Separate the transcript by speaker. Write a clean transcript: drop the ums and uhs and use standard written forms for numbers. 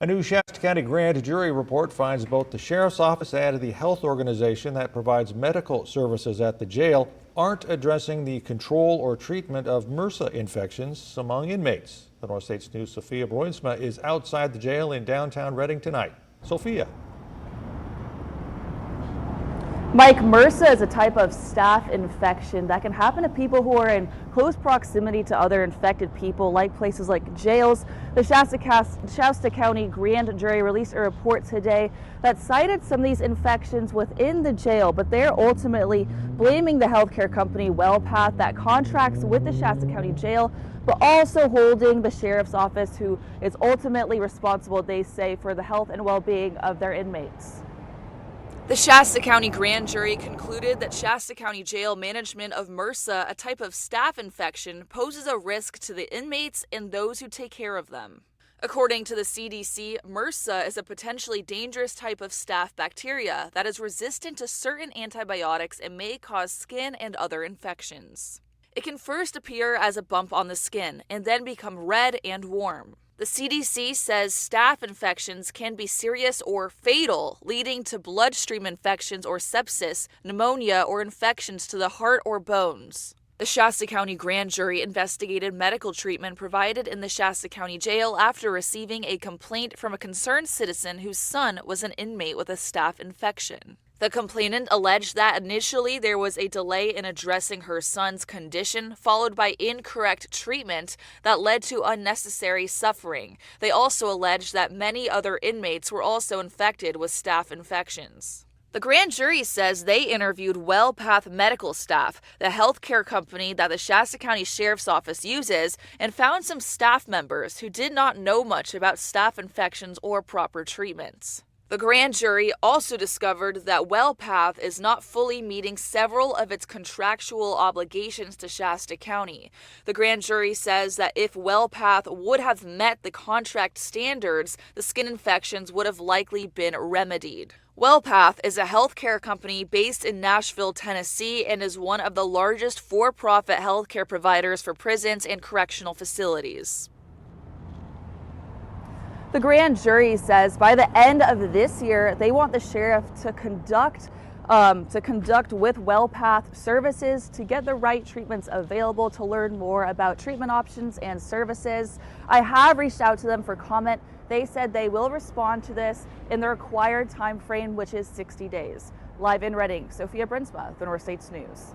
Speaker 1: A new Shasta County Grand Jury report finds both the Sheriff's Office and the health organization that provides medical services at the jail aren't addressing the control or treatment of MRSA infections among inmates. The Northstate's News' Sophia Bruinsma is outside the jail in downtown Reading tonight. Sophia.
Speaker 2: Mike, MRSA is a type of staph infection that can happen to people who are in close proximity to other infected people, like places like jails. The Shasta County Grand Jury released a report today that cited some of these infections within the jail, but they're ultimately blaming the healthcare company WellPath that contracts with the Shasta County Jail, but also holding the Sheriff's Office, who is ultimately responsible, they say, for the health and well-being of their inmates.
Speaker 3: The Shasta County Grand Jury concluded that Shasta County Jail management of MRSA, a type of staph infection, poses a risk to the inmates and those who take care of them. According to the CDC, MRSA is a potentially dangerous type of staph bacteria that is resistant to certain antibiotics and may cause skin and other infections. It can first appear as a bump on the skin and then become red and warm. The CDC says staph infections can be serious or fatal, leading to bloodstream infections or sepsis, pneumonia, or infections to the heart or bones. The Shasta County Grand Jury investigated medical treatment provided in the Shasta County Jail after receiving a complaint from a concerned citizen whose son was an inmate with a staph infection. The complainant alleged that initially there was a delay in addressing her son's condition, followed by incorrect treatment that led to unnecessary suffering. They also alleged that many other inmates were also infected with staph infections. The grand jury says they interviewed WellPath medical staff, the healthcare company that the Shasta County Sheriff's Office uses, and found some staff members who did not know much about staph infections or proper treatments. The grand jury also discovered that WellPath is not fully meeting several of its contractual obligations to Shasta County. The grand jury says that if WellPath would have met the contract standards, the skin infections would have likely been remedied. WellPath is a healthcare company based in Nashville, Tennessee, and is one of the largest for-profit healthcare providers for prisons and correctional facilities.
Speaker 2: The grand jury says by the end of this year, they want the sheriff to conduct with WellPath services to get the right treatments available. To learn more about treatment options and services, I have reached out to them for comment. They said they will respond to this in the required time frame, which is 60 days. Live in Reading, Sophia Bruinsma, the Northstate's News.